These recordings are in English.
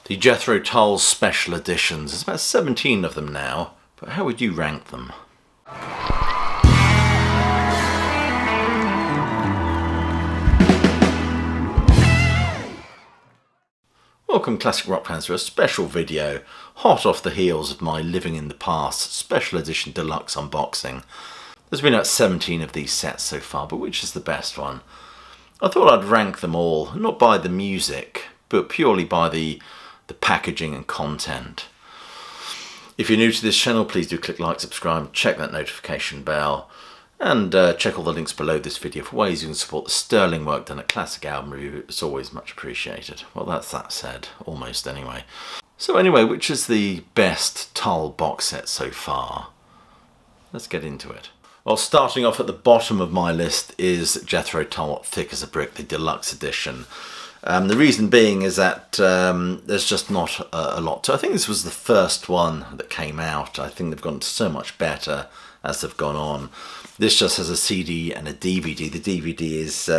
The Jethro Tull special editions. There's about 17 of them now, but how would you rank them? Welcome Classic Rock fans to a special video, hot off the heels of my Living in the Past special edition deluxe unboxing. There's been about 17 of these sets so far, but which is the best one? I thought I'd rank them all, not by the music, but purely by the packaging and content. If you're new to this channel, please do click like, subscribe, check that notification bell, and check all the links below this video for ways you can support the sterling work done at Classic Album Review. It's always much appreciated. Well, that's that said, almost anyway. So anyway, which is the best Tull box set so far? Let's get into it. Well, starting off at the bottom of my list is Jethro Tull Thick as a Brick, the deluxe edition. The reason being is that there's just not a lot to. I think this was the first one that came out. I think they've gotten so much better as they've gone on. This just has a CD and a DVD. The DVD is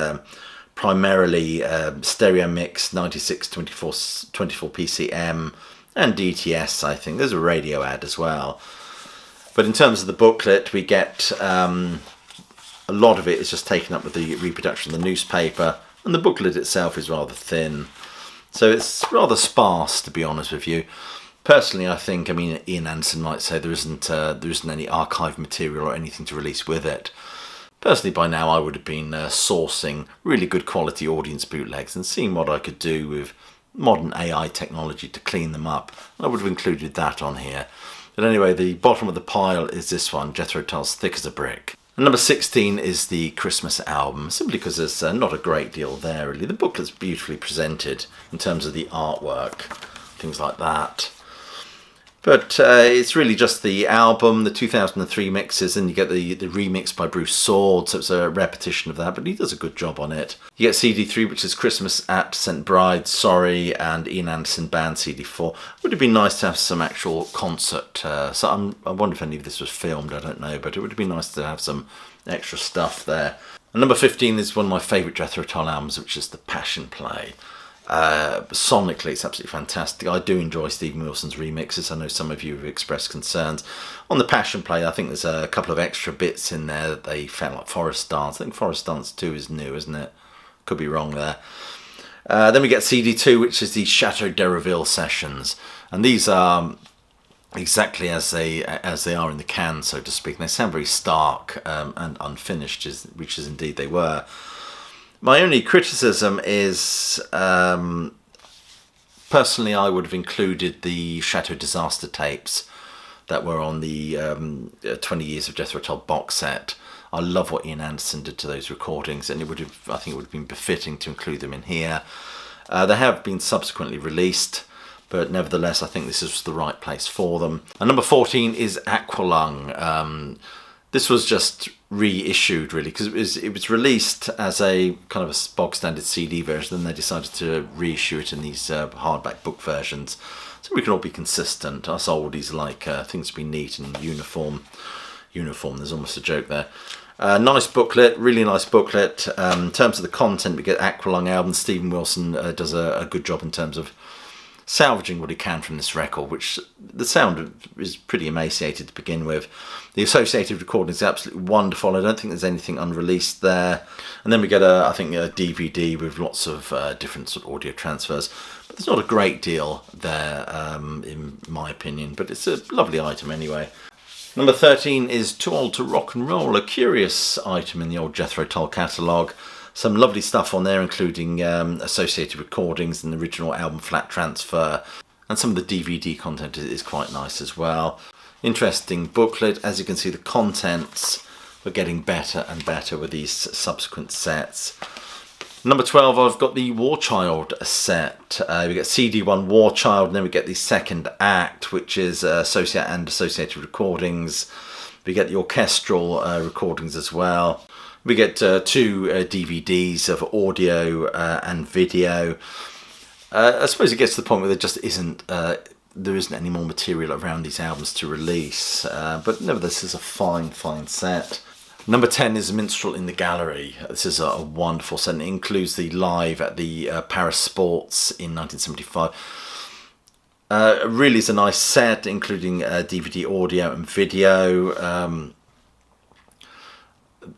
primarily stereo mix, 96, 24 PCM, and DTS, I think. There's a radio ad as well. But in terms of the booklet, we get a lot of it is just taken up with the reproduction of the newspaper. And the booklet itself is rather thin, so it's rather sparse, to be honest with you. Personally, I think, Ian Anderson might say there isn't any archive material or anything to release with it. Personally, by now I would have been sourcing really good quality audience bootlegs and seeing what I could do with modern AI technology to clean them up. I would have included that on here. But anyway, the bottom of the pile is this one, Jethro Tull's Thick as a Brick. And number 16 is the Christmas album, simply because there's not a great deal there, really. The booklet's beautifully presented in terms of the artwork, things like that. But it's really just the album, the 2003 mixes, and you get the remix by Bruce Sword, so it's a repetition of that, but he does a good job on it. You get CD3, which is Christmas at St. Bride, Sorry, and Ian Anderson Band CD4. Would have been nice to have some actual concert, so I wonder if any of this was filmed, I don't know, but it would have been nice to have some extra stuff there. And number 15 is one of my favourite Jethro Tull albums, which is The Passion Play. Sonically, it's absolutely fantastic. I do enjoy Stephen Wilson's remixes. I know some of you have expressed concerns. On the Passion Play, I think there's a couple of extra bits in there that they found, like Forest Dance. I think Forest Dance 2 is new, isn't it? Could be wrong there. Then we get CD2, which is the Chateau d'Erouville sessions. And these are exactly as they are in the can, so to speak. And they sound very stark and unfinished, which is indeed they were. My only criticism is, personally, I would have included the Chateau Disaster tapes that were on the 20 Years of Jethro Tull box set. I love what Ian Anderson did to those recordings, and I think it would have been befitting to include them in here. They have been subsequently released, but nevertheless, I think this is the right place for them. And number 14 is Aqualung. This was just reissued, really, because it was released as a kind of a bog standard CD version, then they decided to reissue it in these hardback book versions, so we can all be consistent. Us oldies like things to be neat and uniform. There's almost a joke there. Nice booklet, really nice booklet. In terms of the content, we get Aqualung album. Stephen Wilson does a good job in terms of salvaging what he can from this record, which the sound is pretty emaciated to begin with. The associated recording is absolutely wonderful. I don't think there's anything unreleased there. And then we get I think a DVD with lots of different sort of audio transfers. But there's not a great deal there, in my opinion, but it's a lovely item anyway. Number 13 is Too Old to Rock and Roll, a curious item in the old Jethro Tull catalogue. Some lovely stuff on there, including associated recordings and the original album flat transfer. And some of the DVD content is quite nice as well. Interesting booklet. As you can see, the contents were getting better and better with these subsequent sets. Number 12, I've got the War Child set. We get CD1 War Child, and then we get the second act, which is associated recordings. We get the orchestral recordings as well. We get two DVDs of audio and video. I suppose it gets to the point where there just isn't any more material around these albums to release, but nevertheless, it's a fine set. Number 10 is Minstrel in the Gallery. This is a wonderful set. It includes the live at the Paris Sports in 1975. Really is a nice set, including DVD audio and video.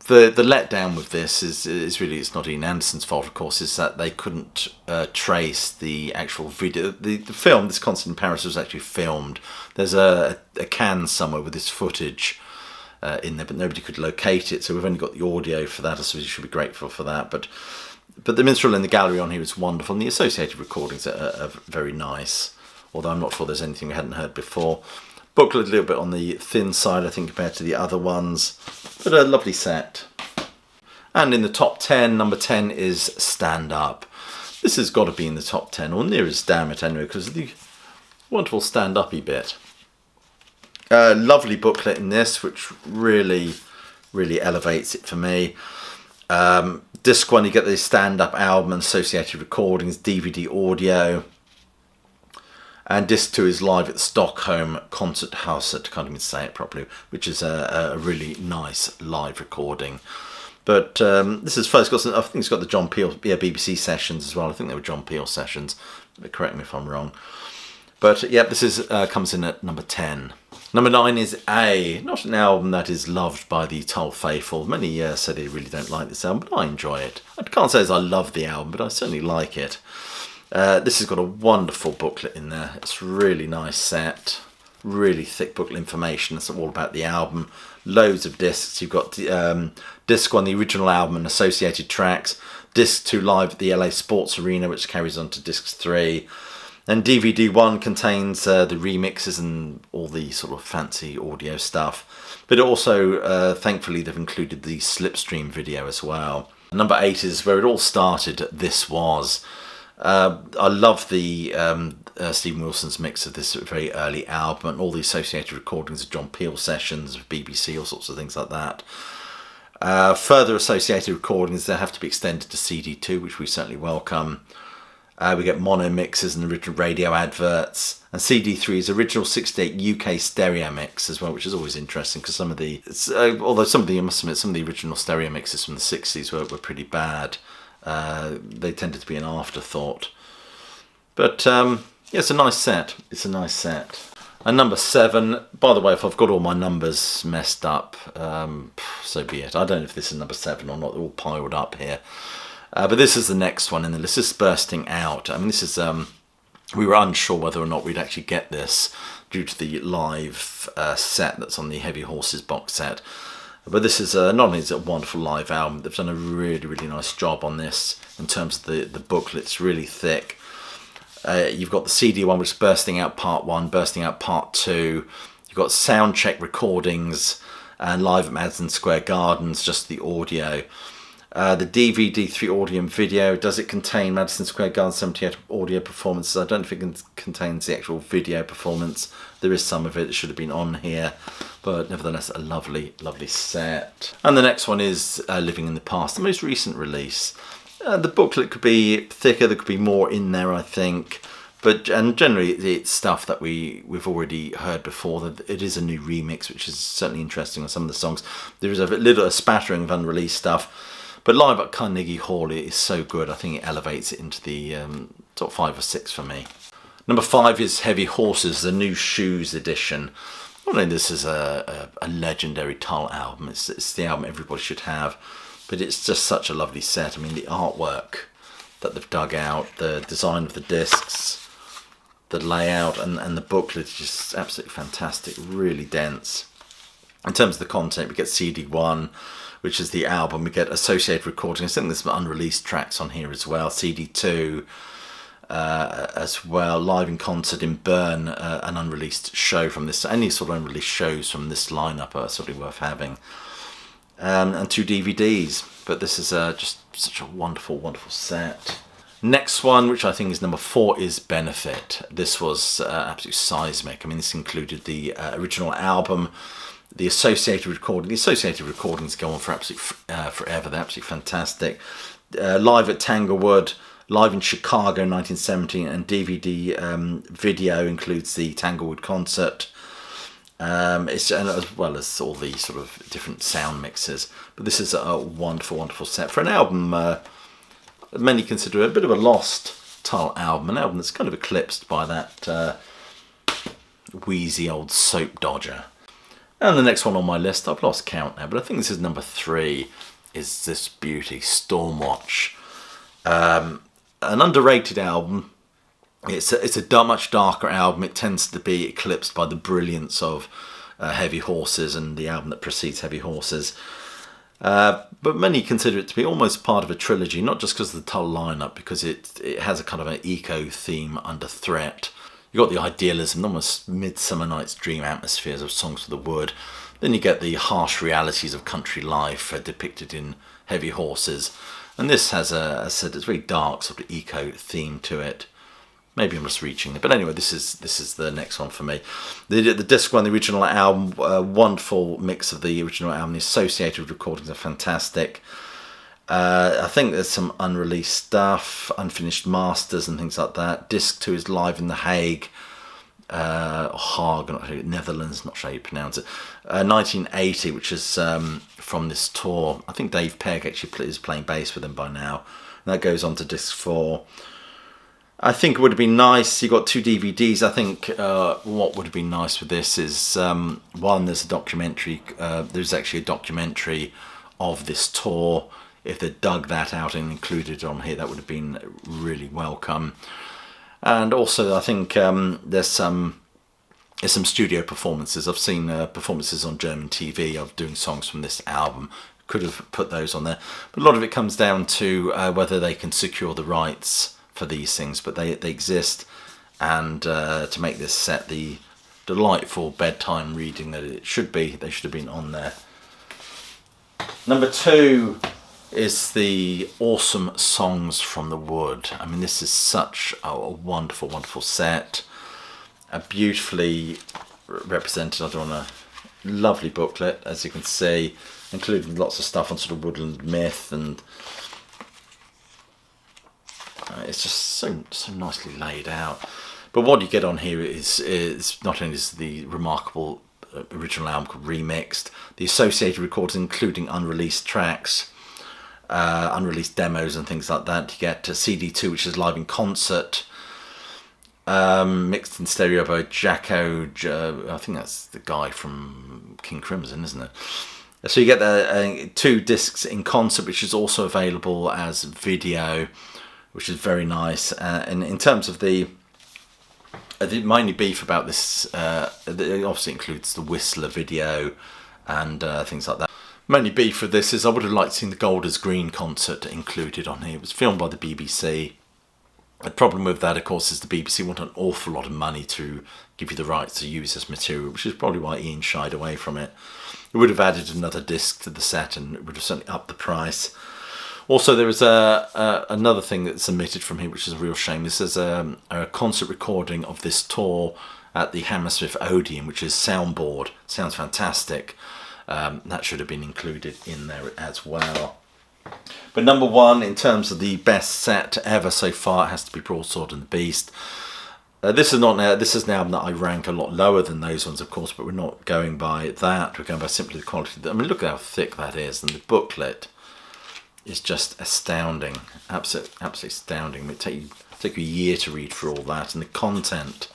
The letdown with this is really, it's not Ian Anderson's fault, of course, is that they couldn't trace the actual video. The film, This Concert in Paris, was actually filmed. There's a can somewhere with this footage in there, but nobody could locate it, so we've only got the audio for that. I suppose you should be grateful for that. But the minstrel in the gallery on here is wonderful, and the associated recordings are very nice, although I'm not sure there's anything we hadn't heard before. Booklet a little bit on the thin side, I think, compared to the other ones, but a lovely set. And in the top 10, number 10 is Stand Up. This has got to be in the top 10, or near as damn it anyway, because of the wonderful stand-up-y bit. Lovely booklet in this, which really elevates it for me. Disc 1, you get the stand-up album and associated recordings, DVD audio. And Disc 2 is live at the Stockholm Concert House, I can't even say it properly, which is a really nice live recording. But this is first got some, I think it's got the John Peel, BBC sessions as well. I think they were John Peel sessions. Correct me if I'm wrong. But yeah, this is comes in at number 10. Number 9 is A, not an album that is loved by the Tull faithful. Many say they really don't like this album, but I enjoy it. I can't say as I love the album, but I certainly like it. This has got a wonderful booklet in there. It's a really nice set, really thick booklet information. It's all about the album. Loads of discs. You've got disc 1, the original album and associated tracks. Disc 2 live at the LA Sports Arena, which carries on to disc 3. And DVD 1 contains the remixes and all the sort of fancy audio stuff. But also, thankfully, they've included the Slipstream video as well. Number 8 is where it all started. This was. I love the Stephen Wilson's mix of this very early album and all the associated recordings of John Peel sessions, of BBC, all sorts of things like that. Further associated recordings, they have to be extended to CD2, which we certainly welcome. We get mono mixes and original radio adverts. And CD3 is original 68 UK stereo mix as well, which is always interesting because some of the, although some of the, I must admit, some of the original stereo mixes from the 60s were pretty bad. They tended to be an afterthought. But yeah, it's a nice set. It's a nice set. And number 7, by the way, if I've got all my numbers messed up, so be it. I don't know if this is number 7 or not. They're all piled up here. But this is the next one in the list. This is Bursting Out. I mean, this is, we were unsure whether or not we'd actually get this due to the live set that's on the Heavy Horses box set. But this is, not only is it a wonderful live album, they've done a really nice job on this in terms of the booklet. It's really thick. You've got the CD one, which is Bursting Out Part 1, Bursting Out Part 2. You've got sound check recordings and live at Madison Square Gardens, just the audio. The DVD 3 audio and video, does it contain Madison Square Garden 78 audio performances? I don't know if it contains the actual video performance. There is some of it, it should have been on here, but nevertheless a lovely set. And the next one is Living in the Past, the most recent release. The booklet could be thicker, there could be more in there, I think. And generally it's stuff that we've already heard before. That it is a new remix, which is certainly interesting on some of the songs. There is a spattering of unreleased stuff. But live at Carnegie Hall is so good, I think it elevates it into the top 5 or 6 for me. Number 5 is Heavy Horses, the New Shoes edition. Not only this is a legendary Tull album, it's the album everybody should have, but it's just such a lovely set. I mean, the artwork that they've dug out, the design of the discs, the layout, and the booklet is just absolutely fantastic, really dense. In terms of the content, we get CD1, which is the album. We get associated recordings. I think there's some unreleased tracks on here as well. CD2 as well. Live in concert in Bern, an unreleased show from this. Any sort of unreleased shows from this lineup are certainly worth having. And 2 DVDs. But this is just such a wonderful set. Next one, which I think is number 4, is Benefit. This was absolutely seismic. I mean, this included the original album, the associated recording. The associated recordings go on for absolutely forever. They're absolutely fantastic. Live at Tanglewood, live in Chicago in 1970, and DVD video includes the Tanglewood concert. And as well as all the sort of different sound mixes. But this is a wonderful set for an album many consider a bit of a lost Tull album, an album that's kind of eclipsed by that wheezy old soap dodger. And the next one on my list, I've lost count now, but I think this is number 3, is this beauty, Stormwatch. An underrated album. It's a much darker album. It tends to be eclipsed by the brilliance of Heavy Horses and the album that precedes Heavy Horses. But many consider it to be almost part of a trilogy, not just because of the Tull lineup, because it has a kind of an eco theme under threat. You've got the idealism, almost Midsummer Night's Dream atmospheres of Songs for the Wood. Then you get the harsh realities of country life depicted in Heavy Horses. And this has as I said, it's a very dark sort of eco theme to it. Maybe I'm just reaching it, but anyway, this is the next one for me. The disc one, the original album, wonderful mix of the original album. The associated recordings are fantastic. I think there's some unreleased stuff, unfinished masters and things like that. Disc 2 is live in The Hague, Hague, Netherlands, not sure how you pronounce it. 1980, which is from this tour. I think Dave Pegg actually is playing bass with them by now. And that goes on to disc 4. I think it would have been nice. You got 2 DVDs. I think what would have been nice with this is one, there's a documentary. There's actually a documentary of this tour. If they dug that out and included it on here, that would have been really welcome. And also, I think there's some studio performances. I've seen performances on German TV of doing songs from this album. Could have put those on there, but a lot of it comes down to whether they can secure the rights for these things, but they exist, and to make this set the delightful bedtime reading that it should be, they should have been on there. Number 2 is the awesome Songs from the Wood. I mean, this is such a wonderful, wonderful set, beautifully represented on a lovely booklet, as you can see, including lots of stuff on sort of woodland myth, and it's just so nicely laid out. But what you get on here is not only is the remarkable original album called Remixed, the associated recordings including unreleased tracks, unreleased demos and things like that. You get CD2, which is live in concert, mixed in stereo by Jacko. I think that's the guy from King Crimson, isn't it? So you get the 2 discs in concert, which is also available as video, which is very nice. And in terms of the mainly beef about this, it obviously includes the Whistler video and things like that. Mainly beef for this is I would have liked seeing the Gold is Green concert included on here. It was filmed by the BBC. The problem with that, of course, is the BBC want an awful lot of money to give you the rights to use this material, which is probably why Ian shied away from it. It would have added another disc to the set, and it would have certainly upped the price. Also, there is another thing that's omitted from here, which is a real shame. This is a concert recording of this tour at the Hammersmith Odeon, which is soundboard. Sounds fantastic. That should have been included in there as well. But number 1, in terms of the best set ever so far, it has to be Broadsword and the Beast. This is an album that I rank a lot lower than those ones, of course, but we're not going by that. We're going by simply the quality. I mean, look at how thick that is, and the booklet is just astounding, absolutely astounding. It take you a year to read through all that, and the content.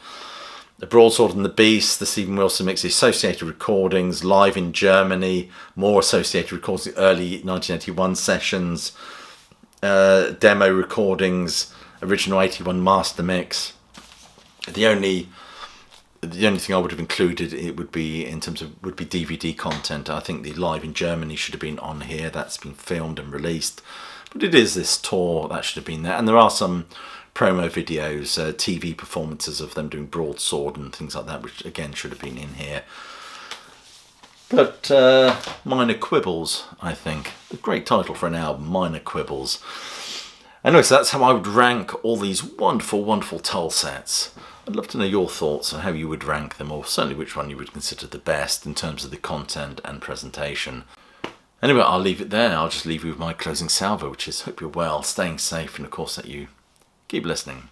The Broadsword and the Beast, the Stephen Wilson mix, the associated recordings, live in Germany, more associated recordings, the early 1981 sessions, demo recordings, original 81 master mix. The only thing I would have included would be DVD content. I think the live in Germany should have been on here. That's been filmed and released, but it is this tour that should have been there. And there are some promo videos, TV performances of them doing Broadsword and things like that, which again should have been in here. But Minor Quibbles, I think. A great title for an album, Minor Quibbles. Anyway, so that's how I would rank all these wonderful, wonderful Tull sets. I'd love to know your thoughts on how you would rank them, or certainly which one you would consider the best in terms of the content and presentation. Anyway, I'll leave it there. I'll just leave you with my closing salvo, which is hope you're well, staying safe, and of course that you keep listening.